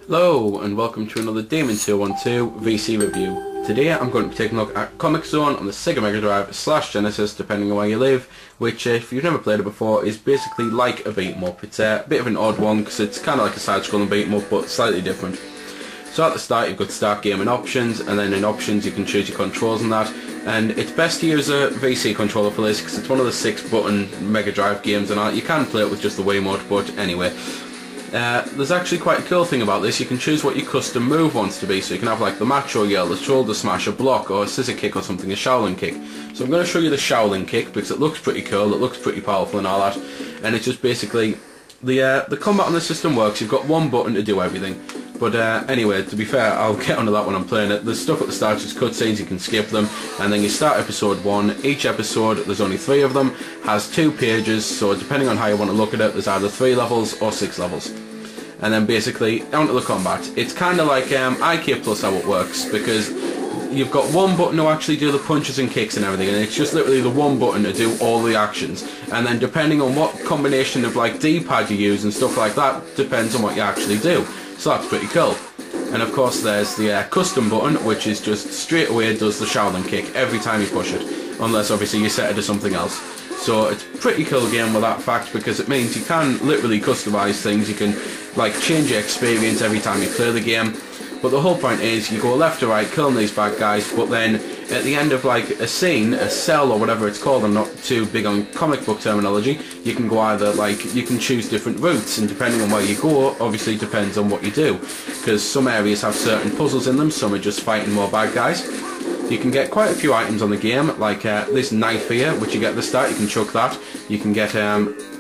Hello and welcome to another Demon 212 VC review. Today I'm going to be taking a look at Comix on the Sega Mega Drive / Genesis, depending on where you live, which if you've never played it before is basically like a beat 'em up. It's a bit of an odd one because it's kind of like a side-scrolling beat 'em up but slightly different. So at the start you've got start game and options, and then in options you can choose your controls and that, and it's best to use a VC controller for this because it's one of the 6-button Mega Drive games and all. You can play it with just the Wiimote, but anyway. There's actually quite a cool thing about this. You can choose what your custom move wants to be, so you can have like the macho yell, the shoulder smash, a block, or a scissor kick or something, a Shaolin kick. So I'm going to show you the Shaolin kick because it looks pretty cool, it looks pretty powerful and all that, and it's just basically the combat on the system works. You've got one button to do everything. But anyway, to be fair, I'll get onto that when I'm playing it. There's stuff at the start, just cutscenes, you can skip them, and then you start episode 1. Each episode, there's only 3 of them, has 2 pages, so depending on how you want to look at it, there's either 3 levels or 6 levels. And then basically, onto the combat. It's kind of like IK Plus how it works, because you've got one button to actually do the punches and kicks and everything, and it's just literally the one button to do all the actions. And then depending on what combination of like D-pad you use and stuff like that, depends on what you actually do. So that's pretty cool. And of course there's the custom button, which is just straight away does the Shaolin kick every time you push it, unless obviously you set it to something else. So it's a pretty cool game with that fact, because it means you can literally customise things. You can like change your experience every time you play the game. But the whole point is you go left to right killing these bad guys, but then at the end of like a scene, a cell or whatever it's called, I'm not too big on comic book terminology, you can go either like, you can choose different routes, and depending on where you go obviously depends on what you do, because some areas have certain puzzles in them, some are just fighting more bad guys. You can get quite a few items on the game, like this knife here, which you get at the start, you can chuck that. You can get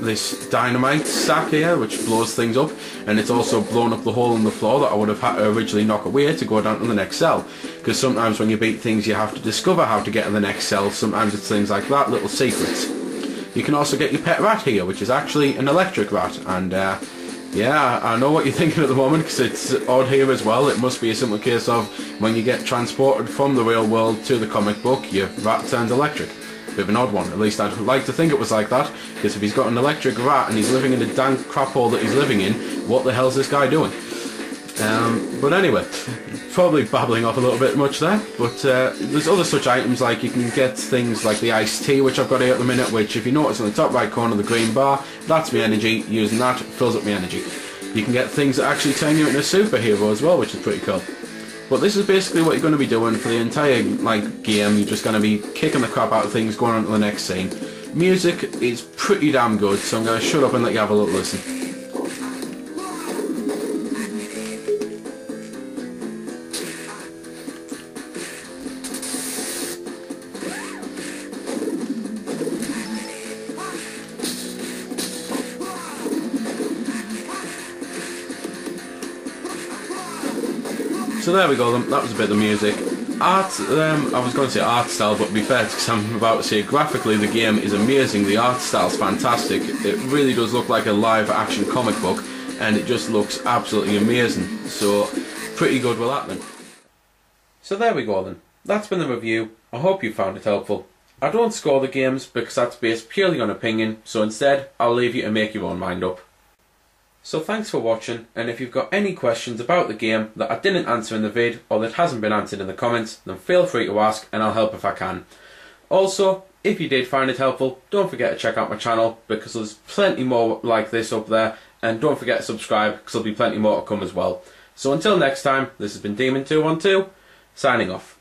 this dynamite sack here, which blows things up, and it's also blown up the hole in the floor that I would have had to originally knock away to go down to the next cell. Because sometimes when you beat things you have to discover how to get to the next cell, sometimes it's things like that, little secrets. You can also get your pet rat here, which is actually an electric rat, and yeah, I know what you're thinking at the moment, because it's odd here as well. It must be a simple case of when you get transported from the real world to the comic book, your rat turns electric. Bit of an odd one. At least I'd like to think it was like that, because if he's got an electric rat and he's living in the dank crap hole that he's living in, what the hell's this guy doing? But anyway, probably babbling off a little bit much there, but there's other such items, like you can get things like the iced tea, which I've got here at the minute, which if you notice on the top right corner, the green bar, that's my energy. Using that fills up my energy. You can get things that actually turn you into a superhero as well, which is pretty cool. But this is basically what you're going to be doing for the entire like game. You're just going to be kicking the crap out of things, going on to the next scene. Music is pretty damn good, so I'm going to shut up and let you have a little listen. So there we go then, that was a bit of music. Art, I was going to say art style, but to be fair, because I'm about to say graphically the game is amazing, the art style's fantastic. It really does look like a live action comic book, and it just looks absolutely amazing. So, pretty good with that then. So there we go then, that's been the review. I hope you found it helpful. I don't score the games because that's based purely on opinion, so instead I'll leave you to make your own mind up. So thanks for watching, and if you've got any questions about the game that I didn't answer in the vid or that hasn't been answered in the comments, then feel free to ask and I'll help if I can. Also, if you did find it helpful, don't forget to check out my channel because there's plenty more like this up there, and don't forget to subscribe because there'll be plenty more to come as well. So until next time, this has been Demon212, signing off.